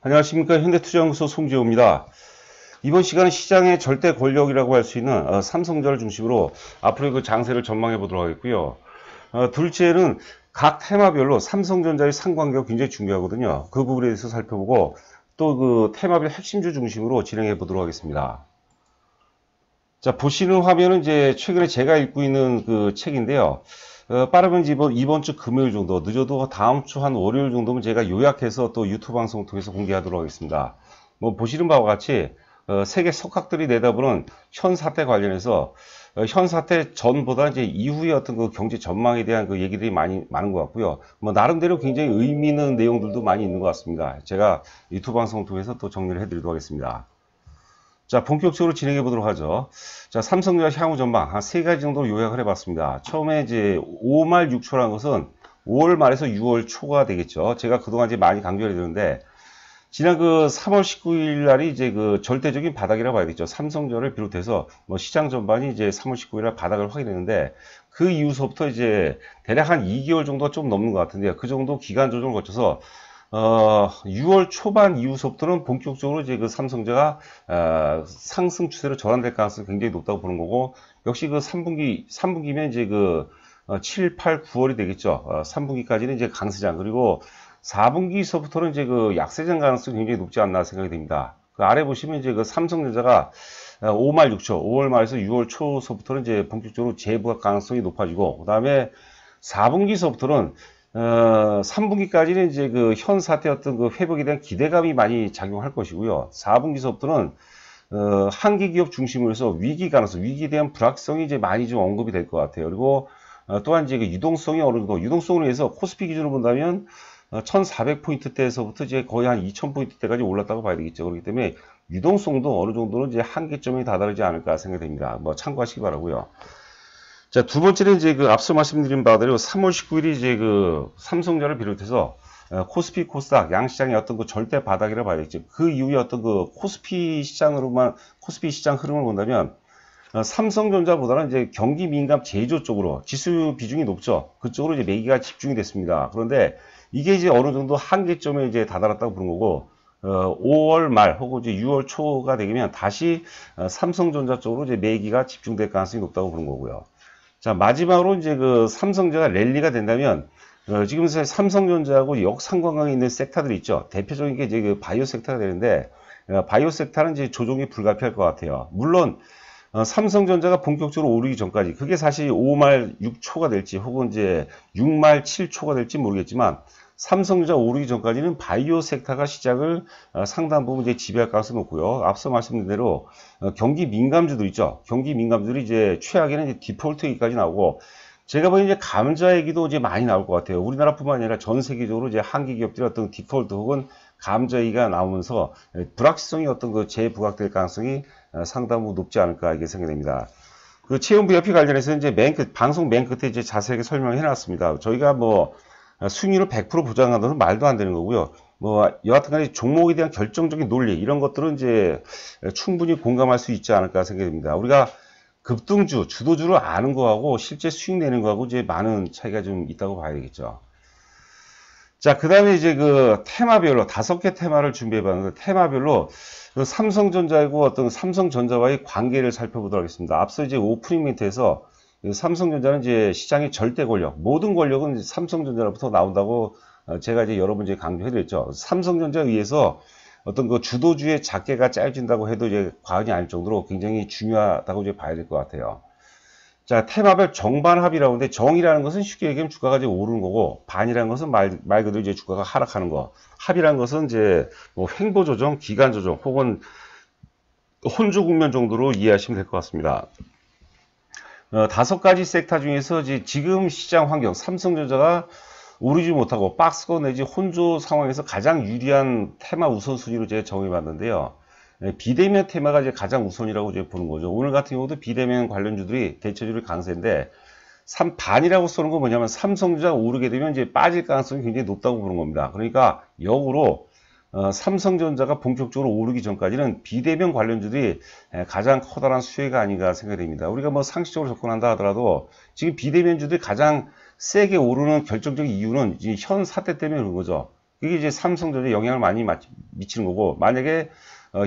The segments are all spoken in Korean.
안녕하십니까. 현대투자연구소 송재호입니다. 이번 시간은 시장의 절대 권력이라고 할 수 있는 삼성전자를 중심으로 앞으로의 그 장세를 전망해 보도록 하겠고요. 둘째는 각 테마별로 삼성전자의 상관계가 굉장히 중요하거든요. 그 부분에 대해서 살펴보고 또 그 테마별 핵심주 중심으로 진행해 보도록 하겠습니다. 자, 보시는 화면은 이제 최근에 제가 읽고 있는 그 책인데요. 빠르면 이번 주 금요일 정도, 늦어도 다음 주 한 월요일 정도면 제가 요약해서 또 유튜브 방송을 통해서 공개하도록 하겠습니다. 뭐 보시는 바와 같이 세계 석학들이 내다보는 현 사태 관련해서 현 사태 전보다 이제 이후의 어떤 그 경제 전망에 대한 그 얘기들이 많은 것 같고요. 뭐 나름대로 굉장히 의미 있는 내용들도 많이 있는 것 같습니다. 제가 유튜브 방송을 통해서 또 정리를 해드리도록 하겠습니다. 자, 본격적으로 진행해 보도록 하죠. 자, 삼성전자 향후 전망 한 세 가지 정도로 요약을 해봤습니다. 처음에 이제 5말 6초라는 것은 5월 말에서 6월 초가 되겠죠. 제가 그동안 이제 많이 강조해 드렸는데, 지난 그 3월 19일 날이 이제 그 절대적인 바닥이라고 봐야겠죠. 삼성전자를 비롯해서 뭐 시장 전반이 이제 3월 19일 날 바닥을 확인했는데, 그 이후서부터 이제 대략 한 2개월 정도가 좀 넘는 것 같은데요. 그 정도 기간 조정을 거쳐서 6월 초반 이후서부터는 본격적으로 이제 그 삼성전자가 상승 추세로 전환될 가능성이 굉장히 높다고 보는 거고, 역시 그 3분기면 이제 그 7, 8, 9월이 되겠죠. 3분기까지는 이제 강세장, 그리고 4분기서부터는 이제 그 약세장 가능성이 굉장히 높지 않나 생각이 됩니다. 그 아래 보시면 이제 그 삼성전자가 5말 6초, 5월 말에서 6월 초서부터는 이제 본격적으로 재부각 가능성이 높아지고, 그 다음에 4분기서부터는 3분기까지는 이제 그 현 사태 어떤 그 회복에 대한 기대감이 많이 작용할 것이고요. 4분기서부터는 한기 기업 중심으로 해서 위기 가능성, 위기에 대한 불확성이 이제 많이 좀 언급이 될 것 같아요. 그리고 또한 이제 그 유동성이 어느 정도, 유동성으로 해서 코스피 기준으로 본다면 1400포인트대에서부터 이제 거의 한 2000포인트대까지 올랐다고 봐야 되겠죠. 그렇기 때문에 유동성도 어느 정도는 이제 한계점에 다다르지 않을까 생각됩니다. 뭐 참고하시기 바라고요. 자, 두 번째는 이제 그 앞서 말씀드린 바대로 3월 19일이 이제 그 삼성전자를 비롯해서 코스피, 코스닥, 양시장의 어떤 그 절대 바닥이라 봐야겠죠. 그 이후에 어떤 그 코스피 시장 흐름을 본다면 삼성전자보다는 이제 경기 민감 제조 쪽으로 지수 비중이 높죠. 그쪽으로 이제 매기가 집중이 됐습니다. 그런데 이게 이제 어느 정도 한계점에 이제 다다랐다고 보는 거고, 5월 말 혹은 이제 6월 초가 되면 다시 삼성전자 쪽으로 이제 매기가 집중될 가능성이 높다고 보는 거고요. 자, 마지막으로 이제 그 삼성전자 랠리가 된다면, 지금 삼성전자하고 역상관관계 있는 섹터들이 있죠. 대표적인 게 이제 그 바이오 섹터가 되는데, 바이오 섹터는 이제 조정이 불가피할 것 같아요. 물론, 삼성전자가 본격적으로 오르기 전까지, 그게 사실 5말 6초가 될지, 혹은 이제 6말 7초가 될지 모르겠지만, 삼성전자 오르기 전까지는 바이오 섹터가 시장을 상당 부분 이제 지배할 가능성이 높고요. 앞서 말씀드린 대로 경기 민감주들 있죠. 경기 민감주들이 이제 최악에는 이제 디폴트 얘기까지 나오고, 제가 보기엔 이제 감자 얘기도 이제 많이 나올 것 같아요. 우리나라뿐만 아니라 전 세계적으로 이제 한기 기업들이 어떤 디폴트 혹은 감자 얘기가 나오면서 불확실성이 어떤 그 재부각될 가능성이 상당 부분 높지 않을까 이게 생각됩니다. 그 채용 VIP 관련해서 이제 방송 맨 끝에 이제 자세하게 설명해 놨습니다. 저희가 뭐 수익률을 100% 보장한다는 말도 안 되는 거고요. 뭐 여하튼간에 종목에 대한 결정적인 논리 이런 것들은 이제 충분히 공감할 수 있지 않을까 생각됩니다. 우리가 급등주, 주도주를 아는 거하고 실제 수익 내는 거하고 이제 많은 차이가 좀 있다고 봐야 되겠죠. 자, 그 다음에 이제 그 테마별로 5개 테마를 준비해 봤는데, 테마별로 그 삼성전자하고 어떤 삼성전자와의 관계를 살펴보도록 하겠습니다. 앞서 이제 오프닝 멘트에서 삼성전자는 이제 시장의 절대 권력, 모든 권력은 삼성전자로부터 나온다고 제가 이제 여러 번 이제 강조해드렸죠. 삼성전자에 의해서 어떤 그 주도주의 작계가 짜여진다고 해도 이제 과언이 아닐 정도로 굉장히 중요하다고 이제 봐야 될 것 같아요. 자, 테마별 정반합이라고 하는데, 정이라는 것은 쉽게 얘기하면 주가가 이제 오르는 거고, 반이라는 것은 말 그대로 이제 주가가 하락하는 거, 합이라는 것은 이제 뭐 횡보 조정, 기간 조정, 혹은 혼조 국면 정도로 이해하시면 될 것 같습니다. 5가지 섹터 중에서 지금 시장 환경, 삼성전자가 오르지 못하고 박스권 내지 혼조 상황에서 가장 유리한 테마 우선순위로 제가 정해봤는데요. 비대면 테마가 이제 가장 우선이라고 이제 보는 거죠. 오늘 같은 경우도 비대면 관련주들이 대체적으로 강세인데, 반이라고 쓰는 건 뭐냐면 삼성전자가 오르게 되면 이제 빠질 가능성이 굉장히 높다고 보는 겁니다. 그러니까 역으로 삼성전자가 본격적으로 오르기 전까지는 비대면 관련주들이 가장 커다란 수혜가 아닌가 생각됩니다. 우리가 뭐 상식적으로 접근한다 하더라도 지금 비대면주들이 가장 세게 오르는 결정적인 이유는 현 사태 때문에 그런 거죠. 그게 이제 삼성전자에 영향을 많이 미치는 거고, 만약에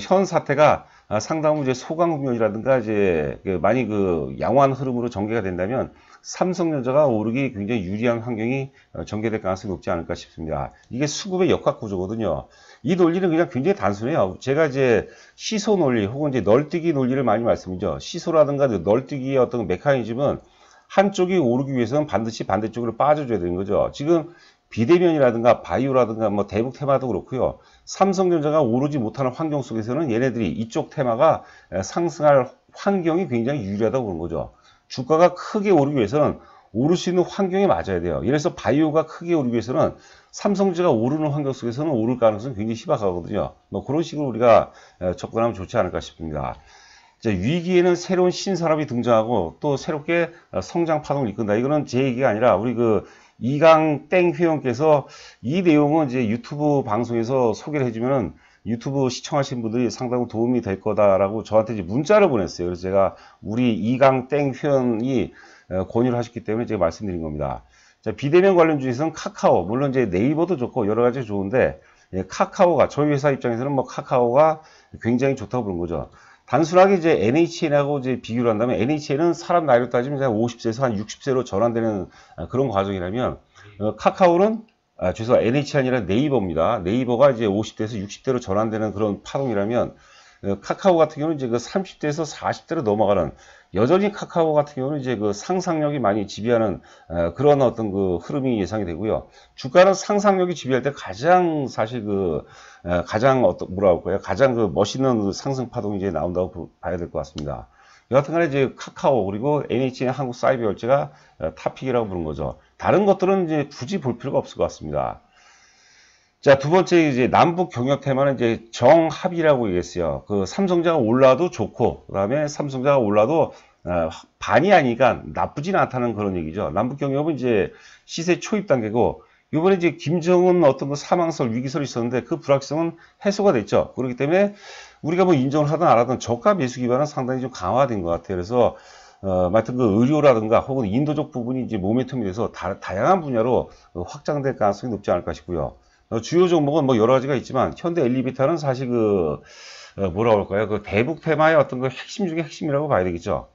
현 사태가 상당 부분 이제 소강 국면이라든가 이제 많이 양호한 흐름으로 전개가 된다면 삼성전자가 오르기 굉장히 유리한 환경이 전개될 가능성이 높지 않을까 싶습니다. 이게 수급의 역학 구조거든요. 이 논리는 그냥 굉장히 단순해요. 제가 이제 시소 논리 혹은 이제 널뛰기 논리를 많이 말씀드리죠. 시소라든가 널뛰기의 어떤 메커니즘은 한쪽이 오르기 위해서는 반드시 반대쪽으로 빠져줘야 되는 거죠. 지금 비대면이라든가 바이오라든가 뭐 대북 테마도 그렇고요. 삼성전자가 오르지 못하는 환경 속에서는 얘네들이 이쪽 테마가 상승할 환경이 굉장히 유리하다고 보는 거죠. 주가가 크게 오르기 위해서는 오를 수 있는 환경이 맞아야 돼요. 예를 들어서 바이오가 크게 오르기 위해서는 삼성전자가 오르는 환경 속에서는 오를 가능성이 굉장히 희박하거든요. 뭐 그런 식으로 우리가 접근하면 좋지 않을까 싶습니다. 위기에는 새로운 신산업이 등장하고 또 새롭게 성장 파동을 이끈다. 이거는 제 얘기가 아니라 우리 이강 땡 회원께서 이 내용은 이제 유튜브 방송에서 소개를 해주면은 유튜브 시청하신 분들이 상당히 도움이 될 거다라고 저한테 이제 문자를 보냈어요. 그래서 제가 우리 이강 땡 회원이 권유를 하셨기 때문에 제가 말씀드린 겁니다. 자, 비대면 관련 중에서는 카카오, 물론 이제 네이버도 좋고 여러 가지 좋은데, 카카오가, 저희 회사 입장에서는 뭐 카카오가 굉장히 좋다고 보는 거죠. 단순하게 이제 NHN하고 이제 비교를 한다면 NHN은 사람 나이로 따지면 50세에서 한 60세로 전환되는 그런 과정이라면, 카카오는, 죄송합니다. NHN이 아니라 네이버입니다. 네이버가 이제 50대에서 60대로 전환되는 그런 파동이라면, 카카오 같은 경우는 이제 30대에서 40대로 넘어가는, 여전히 카카오 같은 경우는 이제 상상력이 많이 지배하는 그런 어떤 흐름이 예상이 되고요. 주가는 상상력이 지배할 때 가장 사실 가장 뭐라 할까요? 가장 멋있는 상승 파동이 이제 나온다고 봐야 될 것 같습니다. 여하튼간에 이제 카카오 그리고 NHN 한국사이버열재가 탑픽이라고 부르는 거죠. 다른 것들은 이제 굳이 볼 필요가 없을 것 같습니다. 자, 두 번째 이제 남북 경협 테마는 이제 정합이라고 얘기했어요. 삼성전자가 올라도 좋고, 그 다음에 삼성전자가 올라도 반이 아니니까 나쁘진 않다는 그런 얘기죠. 남북 경협은 이제 시세 초입 단계고, 이번에 이제 김정은 어떤 사망설, 위기설이 있었는데 그 불확실성은 해소가 됐죠. 그렇기 때문에 우리가 뭐 인정을 하든 안 하든 저가 매수 기반은 상당히 좀 강화된 것 같아요. 그래서 하여튼 의료라든가 혹은 인도적 부분이 이제 모멘텀이 돼서 다양한 분야로 확장될 가능성이 높지 않을까 싶고요. 주요 종목은 뭐 여러 가지가 있지만 현대 엘리베이터는 사실 뭐라고 할까요? 대북 테마의 어떤 핵심 중에 핵심이라고 봐야 되겠죠.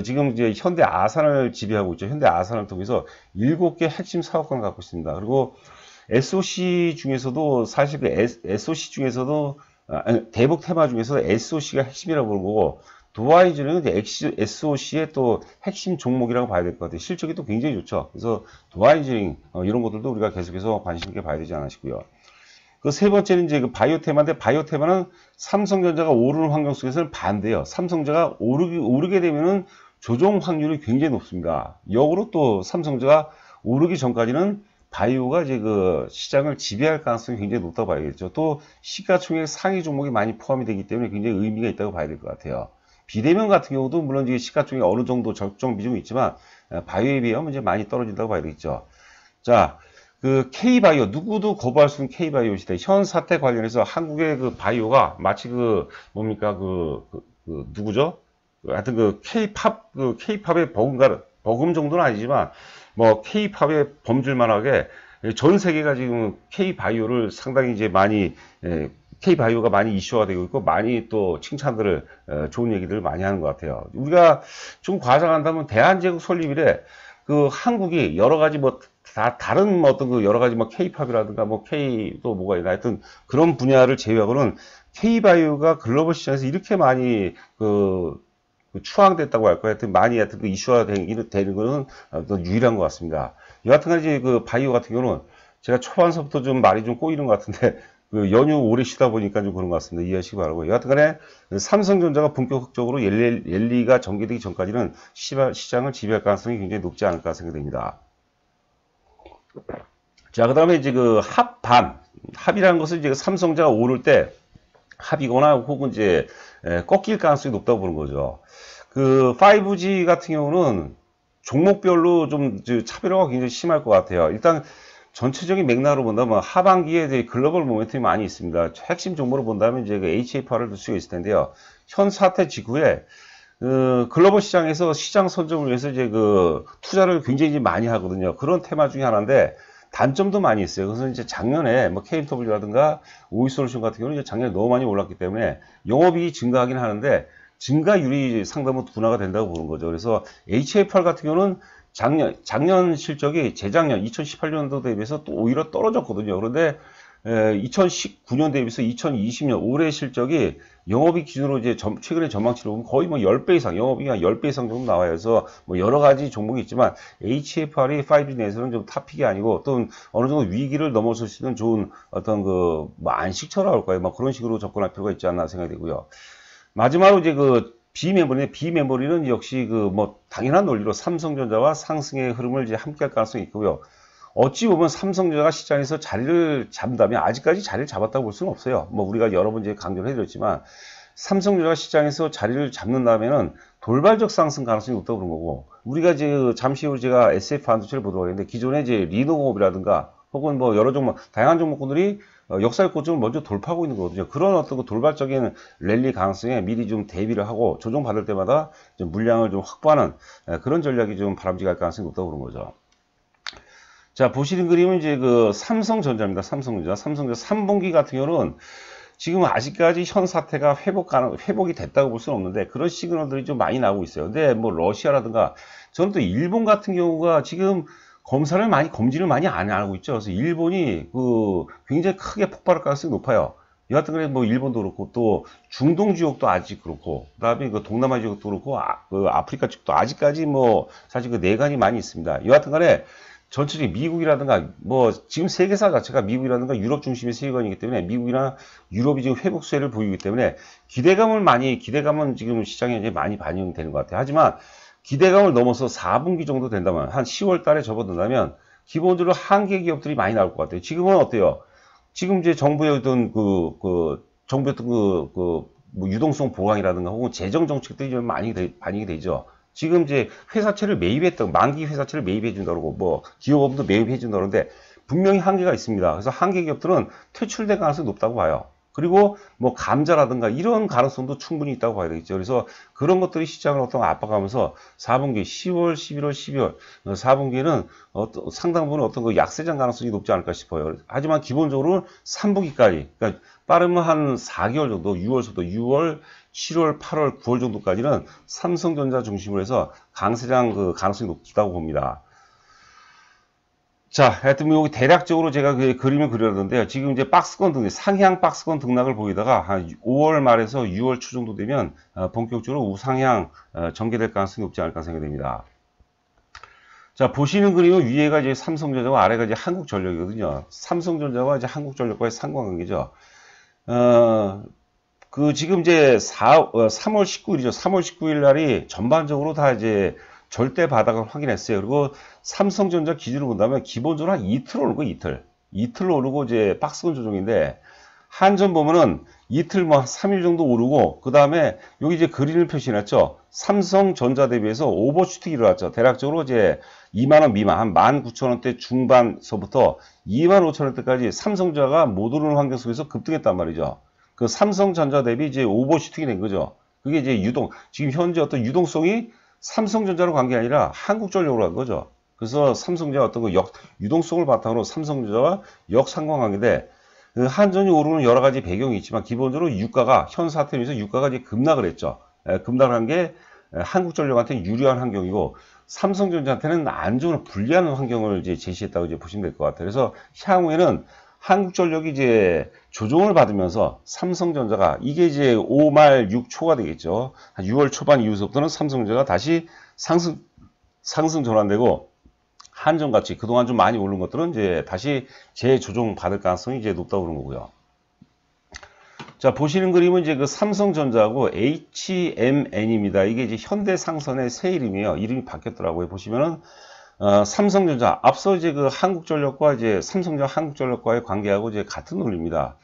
지금 이제 현대 아산을 지배하고 있죠. 현대 아산을 통해서 7개 핵심 사업권을 갖고 있습니다. 그리고 SOC 중에서도 사실 SOC 중에서도 대북 테마 중에서 SOC가 핵심이라고 보는 거고, 도화이즈는 SOC의 또 핵심 종목이라고 봐야 될 것 같아요. 실적이 또 굉장히 좋죠. 그래서 도화이징 이런 것들도 우리가 계속해서 관심 있게 봐야 되지 않나 싶고요. 세 번째는 이제 바이오 테마인데, 바이오 테마는 삼성전자가 오르는 환경 속에서는 반대예요. 삼성전자가 오르게 되면은 조정 확률이 굉장히 높습니다. 역으로 또 삼성전자가 오르기 전까지는 바이오가 이제 시장을 지배할 가능성이 굉장히 높다고 봐야겠죠. 또 시가총액 상위 종목이 많이 포함이 되기 때문에 굉장히 의미가 있다고 봐야 될 것 같아요. 비대면 같은 경우도 물론 이게 시가총액 어느 정도 적정 비중이 있지만 바이오에 비하면 이제 많이 떨어진다고 봐야 되겠죠. 자, K바이오, 누구도 거부할 수 있는 K바이오 시대. 현 사태 관련해서 한국의 바이오가 마치 뭡니까, 누구죠? 하여튼 K팝의 버금 정도는 아니지만, 뭐, K팝에 범줄만하게 전 세계가 지금 K바이오를 상당히 이제 많이, K바이오가 많이 이슈화 되고 있고, 많이 또 칭찬들을, 좋은 얘기들을 많이 하는 것 같아요. 우리가 좀 과장한다면 대한제국 설립 이래 한국이 여러 가지 다른 어떤 여러 가지 K팝이라든가 K 또 뭐가 있나 하여튼 그런 분야를 제외하고는 K바이오가 글로벌 시장에서 이렇게 많이 추앙됐다고 할까요? 하여튼 이슈화 되는 거는 유일한 것 같습니다. 여하튼간 이제 바이오 같은 경우는 제가 초반서부터 좀 말이 좀 꼬이는 것 같은데 연휴 오래 쉬다 보니까 좀 그런 것 같습니다. 이해하시기 바라고. 여하튼간에 삼성전자가 본격적으로 랠리가 전개되기 전까지는 시장을 지배할 가능성이 굉장히 높지 않을까 생각됩니다. 자, 그 다음에 이제 합이라는 것은 이제 삼성전자가 오를 때 합이거나 혹은 이제 꺾일 가능성이 높다고 보는 거죠. 5G 같은 경우는 종목별로 좀 차별화가 굉장히 심할 것 같아요. 일단 전체적인 맥락으로 본다면 하반기에 이제 글로벌 모멘텀이 많이 있습니다. 핵심 종목으로 본다면 이제 HFR을 들 수가 있을 텐데요. 현 사태 직후에 글로벌 시장에서 시장 선점을 위해서 이제 투자를 굉장히 많이 하거든요. 그런 테마 중에 하나인데, 단점도 많이 있어요. 그래서 이제 작년에 뭐 KMW라든가 오이솔루션 같은 경우는 이제 작년에 너무 많이 올랐기 때문에 영업이익이 증가하긴 하는데 증가율이 상당히 둔화가 된다고 보는 거죠. 그래서 HFR 같은 경우는 작년 실적이 재작년 2018년도 대비해서 또 오히려 떨어졌거든요. 그런데 2019년 대비해서 2020년 올해 실적이 영업이익 기준으로 이제 최근에 전망치를 보면 거의 뭐 10배 이상, 영업이익이 한 10배 이상 정도 나와요. 그래서 뭐 여러 가지 종목이 있지만 HFR이 5G 내에서는 좀 탑픽이 아니고 또 어느 정도 위기를 넘어설 수 있는 좋은 어떤 그 뭐 안식처라고 할까요? 뭐 그런 식으로 접근할 필요가 있지 않나 생각이 되고요. 마지막으로 이제 그 비메모리는 역시 그 뭐 당연한 논리로 삼성전자와 상승의 흐름을 이제 함께 할 가능성이 있고요. 어찌 보면 삼성전자가 시장에서 자리를 잡는다면 아직까지 자리를 잡았다고 볼 수는 없어요. 뭐 우리가 여러 번 이제 강조를 해드렸지만 삼성전자가 시장에서 자리를 잡는다면은 돌발적 상승 가능성이 높다고 그런 거고 우리가 이제 잠시 후 제가 SF 반도체를 보도록 하겠는데 기존에 이제 리노공업이라든가 혹은 뭐 여러 종목 다양한 종목군들이 역사의 고점을 먼저 돌파하고 있는 거거든요. 그런 어떤 그 돌발적인 랠리 가능성에 미리 좀 대비를 하고 조정받을 때마다 좀 물량을 좀 확보하는 그런 전략이 좀 바람직할 가능성이 높다고 그런 거죠. 자, 보시는 그림은 이제 그 삼성전자입니다. 삼성전자 3분기 같은 경우는 지금 아직까지 현 사태가 회복이 됐다고 볼 수는 없는데 그런 시그널들이 좀 많이 나오고 있어요. 근데 뭐 러시아라든가 저는 또 일본 같은 경우가 지금 검진을 많이 안 하고 있죠. 그래서 일본이 그 굉장히 크게 폭발할 가능성이 높아요. 여하튼 그래 뭐 일본도 그렇고 또 중동 지역도 아직 그렇고 그다음에 그 동남아 지역도 그렇고 그 아프리카 쪽도 아직까지 뭐 사실 그 내관이 많이 있습니다. 여하튼 간에 전체적인 미국이라든가 뭐 지금 세계사 자체가 미국이라든가 유럽 중심의 세계관이기 때문에 미국이나 유럽이 지금 회복 세를 보이기 때문에 기대감은 지금 시장에 이제 많이 반영되는 것 같아요. 하지만 기대감을 넘어서 4분기 정도 된다면 한 10월 달에 접어든다면 기본적으로 한계 기업들이 많이 나올 것 같아요. 지금은 어때요? 지금 이제 정부의 어떤 정부의 어떤 뭐 유동성 보강이라든가 혹은 재정 정책들이 좀 많이 반영이 되죠. 지금 이제 회사채를 매입했던 만기 회사채를 매입해 준다고 그러고 뭐 기업업도 매입해 준다고 그러는데 분명히 한계가 있습니다. 그래서 한계 기업들은 퇴출될 가능성이 높다고 봐요. 그리고 뭐 감자라든가 이런 가능성도 충분히 있다고 봐야 되겠죠. 그래서 그런 것들이 시장을 어떤 압박하면서 4분기 10월, 11월, 12월 4분기에는 상당 부분 어떤 그 약세장 가능성이 높지 않을까 싶어요. 하지만 기본적으로 3분기까지 그러니까 빠르면 한 4개월 정도 6월, 7월, 8월, 9월 정도까지는 삼성전자 중심으로 해서 강세장 그 가능성이 높다고 봅니다. 자, 하여튼 여기 대략적으로 제가 그 그림을 그려놨는데요. 지금 이제 상향 박스권 등락을 보이다가 한 5월 말에서 6월 초 정도 되면 본격적으로 우상향 전개될 가능성이 높지 않을까 생각됩니다. 자, 보시는 그림은 위에가 이제 삼성전자와 아래가 이제 한국전력이거든요. 삼성전자와 이제 한국전력과의 상관관계죠. 지금 이제 3월 19일이죠. 3월 19일 날이 전반적으로 다 이제 절대 바닥을 확인했어요. 그리고 삼성전자 기준으로 본다면 기본적으로 한 이틀 오르고 이틀 오르고 이제 박스권 조정인데 한전 보면은 이틀 뭐 3일 정도 오르고 그 다음에 여기 이제 그림을 표시해놨죠. 삼성전자 대비해서 오버슈팅이 일어났죠. 대략적으로 이제 2만원 미만 한 19,000원대 중반서부터 25,000원대까지 삼성전자가 못 오르는 환경 속에서 급등했단 말이죠. 그 삼성전자 대비 이제 오버슈팅이 된 거죠. 그게 이제 지금 현재 어떤 유동성이 삼성전자로 간 게 아니라 한국전력으로 간 거죠. 그래서 삼성전자 어떤 그 유동성을 바탕으로 삼성전자와 역상관관계인데 그 한전이 오르는 여러 가지 배경이 있지만 기본적으로 현 사태에서 유가가 이제 급락을 했죠. 급락을 한 게 한국전력한테는 유리한 환경이고 삼성전자한테는 안 좋은 불리한 환경을 이제 제시했다고 이제 보시면 될 것 같아요. 그래서 향후에는 한국전력이 이제 조정을 받으면서 삼성전자가 이게 이제 5말 6초가 되겠죠. 한 6월 초반 이후부터는 삼성전자가 다시 상승 전환되고 한전같이 그동안 좀 많이 오른 것들은 이제 다시 재조정 받을 가능성이 이제 높다고 그런 거고요. 자, 보시는 그림은 이제 그 삼성전자하고 HMN입니다. 이게 이제 현대상선의 새 이름이에요. 이름이 바뀌었더라고요. 보시면은 삼성전자 앞서 이제 그 한국전력과 이제 삼성전자 한국전력과의 관계하고 이제 같은 논리입니다.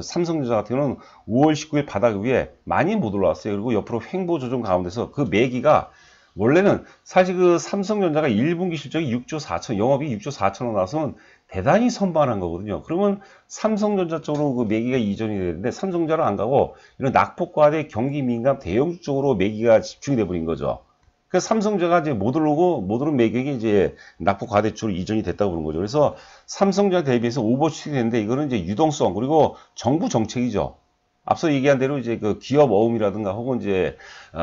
삼성전자 같은 경우는 5월 19일 바닥 위에 많이 못 올라왔어요. 그리고 옆으로 횡보 조정 가운데서 그 매기가 원래는 사실 그 삼성전자가 1분기 실적이 6조 4천, 영업이 6조 4천원 나와서는 대단히 선방한 거거든요. 그러면 삼성전자 쪽으로 그 매기가 이전이 되는데 삼성전자로 안 가고 이런 낙폭과대 경기 민감 대형주 쪽으로 매기가 집중이 돼버린 거죠. 그 삼성전자가 이제 못 오른 매격이 이제 납부 과대출로 이전이 됐다고 보는 거죠. 그래서 삼성전자 대비해서 오버슈팅이 됐는데 이거는 이제 유동성 그리고 정부 정책이죠. 앞서 얘기한 대로 이제 그 기업 어음이라든가 혹은 이제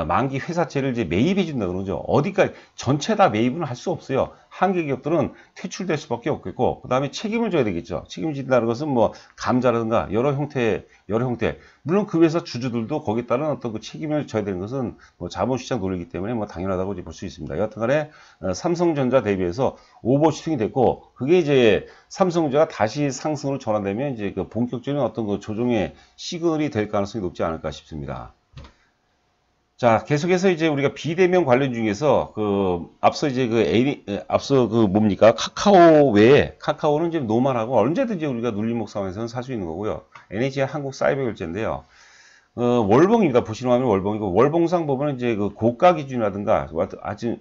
만기 회사채를 이제 매입해 준다 그러죠. 어디까지 전체 다 매입은 할 수 없어요. 한계 기업들은 퇴출될 수밖에 없겠고, 그 다음에 책임을 져야 되겠죠. 책임진다는 것은 뭐 감자라든가 여러 형태. 물론 그 회사 주주들도 거기에 따른 어떤 그 책임을 져야 되는 것은 뭐 자본시장 논리이기 때문에 뭐 당연하다고 볼 수 있습니다. 여하튼간에 삼성전자 대비해서 오버슈팅이 됐고, 그게 이제 삼성전자가 다시 상승으로 전환되면 이제 그 본격적인 어떤 그 조정의 시그널이 될 가능성이 높지 않을까 싶습니다. 자, 계속해서 이제 우리가 비대면 관련 중에서 앞서 이제 뭡니까? 카카오 외에 카카오는 이제 노멀하고 언제든지 우리가 눌림목 상황에서는 살 수 있는 거고요. NH의 한국사이버결제인데요. 월봉입니다. 보시는 화면 월봉이고, 월봉상 보면 이제 그 고가 기준이라든가 아주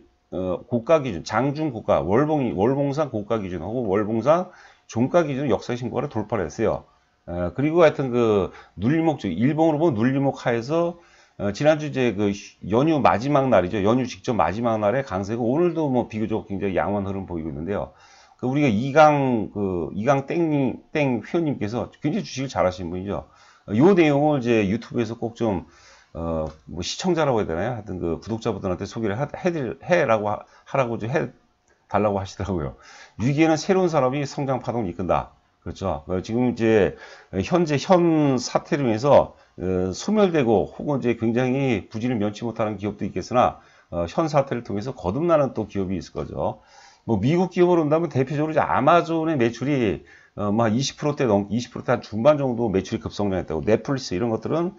고가 기준, 장중 고가, 월봉상 고가 기준 혹은 월봉상 종가 기준 역사 신고를 돌파를 했어요. 그리고 하여튼 그 눌림목 쪽, 일봉으로 보면 눌림목 하에서 지난주 이제 그 연휴 마지막 날이죠. 연휴 직전 마지막 날에 강세고, 오늘도 뭐 비교적 굉장히 양호한 흐름 보이고 있는데요. 우리가 이강 땡 회원님께서 굉장히 주식을 잘 하시는 분이죠. 요 내용을 이제 유튜브에서 꼭 좀, 뭐 시청자라고 해야 되나요? 하여튼 그 구독자분들한테 소개를 하라고 좀 해달라고 하시더라고요. 위기에는 새로운 산업이 성장 파동을 이끈다. 그렇죠. 지금 이제 현 사태로 인해서 소멸되고 혹은 이제 굉장히 부진을 면치 못하는 기업도 있겠으나 현 사태를 통해서 거듭나는 또 기업이 있을 거죠. 뭐 미국 기업으로 본다면 대표적으로 이제 아마존의 매출이 막 20%대 20%대 한 중반 정도 매출이 급성장했다고. 넷플릭스 이런 것들은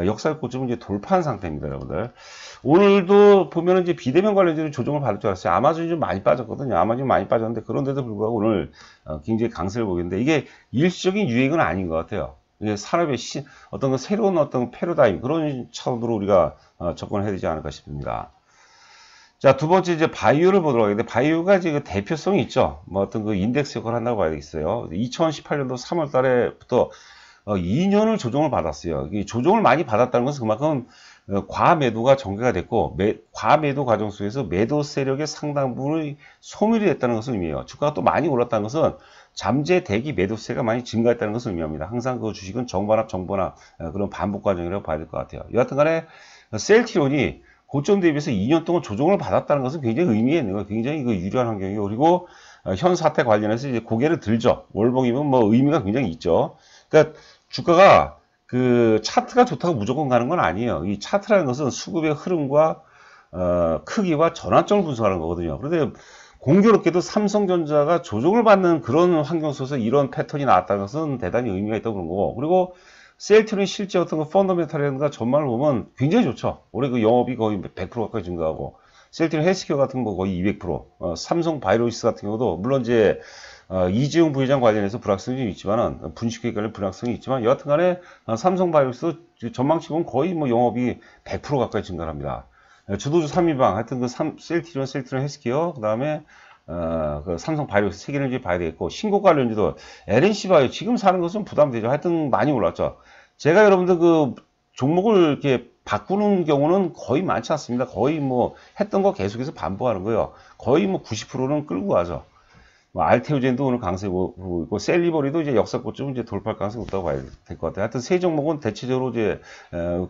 역사의 고점을 이제 돌파한 상태입니다, 여러분들. 오늘도 보면은 이제 비대면 관련주로 조정을 받을 줄 알았어요. 아마존이 좀 많이 빠졌거든요. 아마존이 많이 빠졌는데 그런데도 불구하고 오늘 굉장히 강세를 보이는데 이게 일시적인 유행은 아닌 것 같아요. 이게 산업의 어떤 그 새로운 어떤 패러다임 그런 차원으로 우리가 접근을 해야 되지 않을까 싶습니다. 자, 두 번째 이제 바이오를 보도록 하겠는데, 바이오가 이제 그 대표성이 있죠. 뭐 어떤 그 인덱스 역할을 한다고 봐야 되겠어요. 2018년도 3월 달에부터 2년을 조정을 받았어요. 이 조정을 많이 받았다는 것은 그만큼 과매도가 전개가 됐고, 과매도 과정 속에서 매도 세력의 상당 부분이 소멸이 됐다는 것을 의미해요. 주가가 또 많이 올랐다는 것은 잠재 대기 매도세가 많이 증가했다는 것을 의미합니다. 항상 그 주식은 정반합 그런 반복 과정이라고 봐야 될 것 같아요. 여하튼 간에 셀트리온이 고점 대비해서 2년 동안 조정을 받았다는 것은 굉장히 의미가 있는 거예요. 굉장히 그 유리한 환경이고, 그리고 현 사태 관련해서 이제 고개를 들죠. 월봉이면 뭐 의미가 굉장히 있죠. 그러니까 주가가 그 차트가 좋다고 무조건 가는 건 아니에요. 이 차트라는 것은 수급의 흐름과 크기와 전환점을 분석하는 거거든요. 그런데 공교롭게도 삼성전자가 조정을 받는 그런 환경 속에서 이런 패턴이 나왔다는 것은 대단히 의미가 있다고 그런 거고, 그리고 셀트리온이 실제 어떤 그 펀더멘탈이라든가 전망을 보면 굉장히 좋죠. 올해 그 영업이 거의 100% 가까이 증가하고, 셀트리온 헬스케어 같은 거 거의 200%, 삼성 바이오로시스 같은 경우도 물론 이제 이재용 부회장 관련해서 불확성이 있지만은 분식회 관련 불확성이 있지만 여하튼간에 삼성 바이오로시스 전망치 보면 거의 뭐 영업이 100% 가까이 증가합니다. 주도주 3인방 하여튼 그 셀트리온 헬스케어 그다음에 그 삼성 바이오로시스 세 개를 이제 봐야 되겠고, 신고가 관련주도 LNC 바이오 지금 사는 것은 부담되죠. 하여튼 많이 올랐죠. 제가 여러분들 그 종목을 이렇게 바꾸는 경우는 거의 많지 않습니다. 거의 뭐 했던 거 계속해서 반복하는 거예요. 거의 뭐 90%는 끌고 가죠. 뭐 알테오젠도 오늘 강세 보고 있고, 셀리버리도 이제 역사 고점 이제 돌파할 가능성이 없다고 봐야 될 것 같아요. 하여튼 세 종목은 대체적으로 이제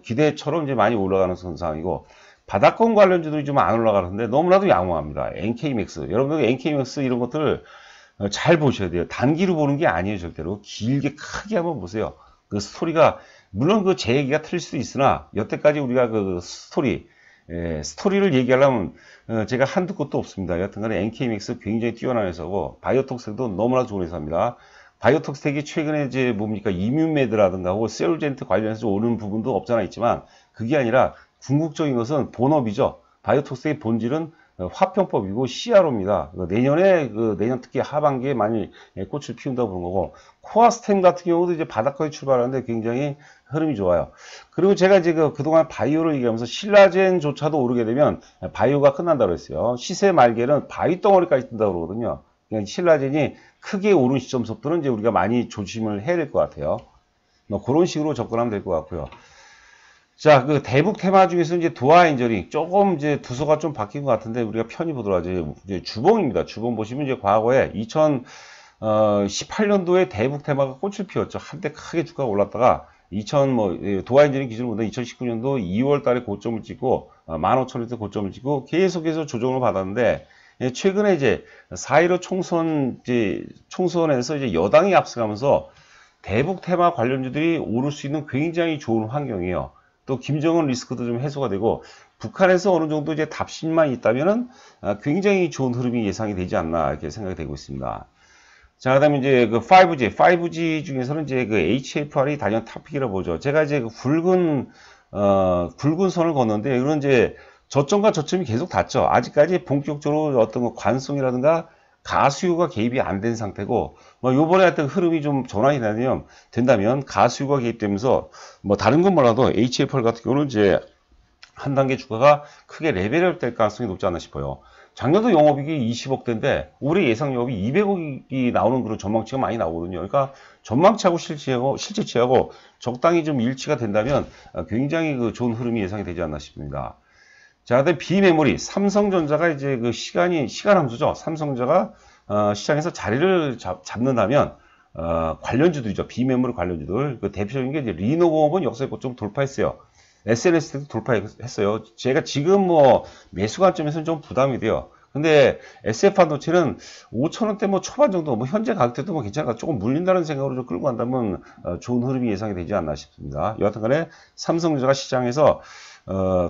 기대처럼 이제 많이 올라가는 상황이고, 바닥권 관련주들이 좀 안 올라가는데 너무나도 양호합니다. NK맥스. 여러분들 NK맥스 이런 것들 잘 보셔야 돼요. 단기로 보는 게 아니에요, 절대로. 길게 크게 한번 보세요. 그 스토리가, 물론 그 제 얘기가 틀릴 수도 있으나, 여태까지 우리가 그 스토리를 얘기하려면 제가 한두 곳도 없습니다. 여튼간에 NK맥스 굉장히 뛰어난 회사고, 바이오톡스도 너무나 좋은 회사입니다. 바이오톡스텍이 최근에 이제 뭡니까, 이뮨메드라든가 혹은 세울젠트 관련해서 오는 부분도 없잖아 있지만, 그게 아니라 궁극적인 것은 본업이죠. 바이오톡스의 본질은 화평법이고 CRO입니다. 내년 특히 하반기에 많이 꽃을 피운다고 보는 거고, 코아스템 같은 경우도 이제 바닥까지 출발하는데 굉장히 흐름이 좋아요. 그리고 제가 이제 그동안 바이오를 얘기하면서 신라젠조차도 오르게 되면 바이오가 끝난다고 했어요. 시세 말개는 바위 덩어리까지 뜬다고 그러거든요. 그러니까 신라젠이 크게 오른 시점부터는 이제 우리가 많이 조심을 해야 될 것 같아요. 뭐 그런 식으로 접근하면 될 것 같고요. 자, 그 대북 테마 중에서 이제 도화 엔저링 조금 이제 두서가 좀 바뀐 것 같은데 우리가 편히 보도록 하죠. 이제 주봉입니다. 주봉 보시면 이제 과거에 2018년도에 대북 테마가 꽃을 피웠죠. 한때 크게 주가가 올랐다가 도화 엔저링 기준으로 보면 2019년도 2월 달에 고점을 찍고 15,000원대 고점을 찍고 계속해서 조정을 받았는데 최근에 이제 4.15 총선에서 이제 여당이 앞서가면서 대북 테마 관련주들이 오를 수 있는 굉장히 좋은 환경이에요. 또 김정은 리스크도 좀 해소가 되고 북한에서 어느 정도 이제 답신만 있다면은 굉장히 좋은 흐름이 예상이 되지 않나 이렇게 생각이 되고 있습니다. 자, 그다음에 이제 그 5G 중에서는 이제 그 HFR이 단연 탑픽이라고 보죠. 제가 이제 그 굵은 선을 걷는데 이런 이제 저점과 저점이 계속 닿죠. 아직까지 본격적으로 어떤 거 관성이라든가 가수요가 개입이 안 된 상태고, 요번에 어떤 흐름이 좀 전환이 된다면 가수요가 개입되면서, 다른 건 몰라도 HFR 같은 경우는 이제 한 단계 주가가 크게 레벨업 될 가능성이 높지 않나 싶어요. 작년도 영업이익이 20억대인데, 올해 예상 영업이 200억이 나오는 그런 전망치가 많이 나오거든요. 그러니까 전망치하고 실제치하고 적당히 좀 일치가 된다면 굉장히 그 좋은 흐름이 예상이 되지 않나 싶습니다. 자, 그다음에 비메모리, 삼성전자가 이제 그 시간 함수죠. 삼성전자가 시장에서 자리를 잡는다면 관련주들이죠. 비메모리 관련주들. 그 대표적인 게 이제 리노공업은 역사의 고점 돌파했어요. SNS도 돌파했어요. 제가 지금 매수 관점에서는 좀 부담이 돼요. 근데 SF 반도체는 5,000원대 초반 정도, 현재 가격대도 괜찮아. 조금 물린다는 생각으로 좀 끌고 간다면 좋은 흐름이 예상이 되지 않나 싶습니다. 여하튼 간에 삼성전자가 시장에서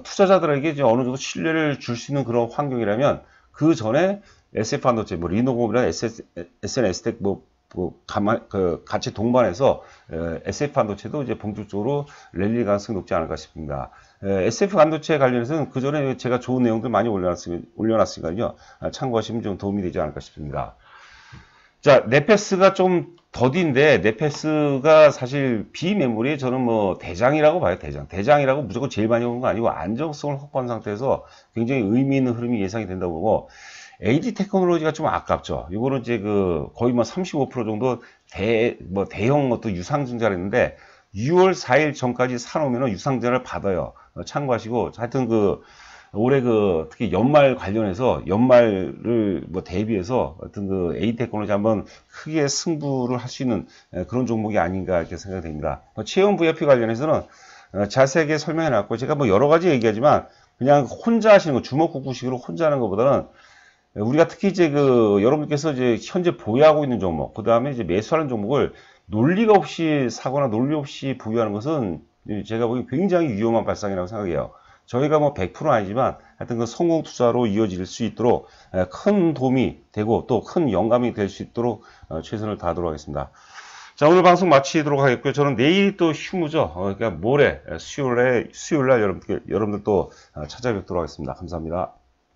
투자자들에게 이제 어느 정도 신뢰를 줄 수 있는 그런 환경이라면 그 전에 SF 반도체, 리노공업이나 SNS텍 같이 동반해서 SF 반도체도 이제 본격적으로 랠리 가능성이 높지 않을까 싶습니다. SF 반도체 관련해서는 그 전에 제가 좋은 내용들 많이 올려놨으니까요. 참고하시면 좀 도움이 되지 않을까 싶습니다. 자, 네페스가 좀 더딘데 네페스가 사실 비메모리에 저는 대장이라고 봐요. 대장이라고 무조건 제일 많이 오는 거 아니고 안정성을 확보한 상태에서 굉장히 의미 있는 흐름이 예상이 된다고 보고 AD 테크놀로지가 좀 아깝죠. 이거는 이제 거의 35% 정도 대형 것도 유상증자를 했는데 6월 4일 전까지 사놓으면 유상증자를 받아요. 참고하시고 하여튼 올해 특히 연말 관련해서 연말을 대비해서 어떤 AD 테크놀로지 한번 크게 승부를 할 수 있는 그런 종목이 아닌가 이렇게 생각이 됩니다. 체험 VIP 관련해서는 자세하게 설명해 놨고 제가 여러 가지 얘기하지만 그냥 혼자 하시는 거 주먹구구식으로 혼자 하는 것보다는 우리가 특히 이제 여러분께서 이제 현재 보유하고 있는 종목, 그 다음에 이제 매수하는 종목을 논리가 없이 사거나 논리 없이 보유하는 것은 제가 보기엔 굉장히 위험한 발상이라고 생각해요. 저희가 100%는 아니지만 하여튼 성공 투자로 이어질 수 있도록 큰 도움이 되고 또 큰 영감이 될 수 있도록 최선을 다하도록 하겠습니다. 자, 오늘 방송 마치도록 하겠고요. 저는 내일이 또 휴무죠. 그러니까 모레 수요일날 여러분들 또 찾아뵙도록 하겠습니다. 감사합니다.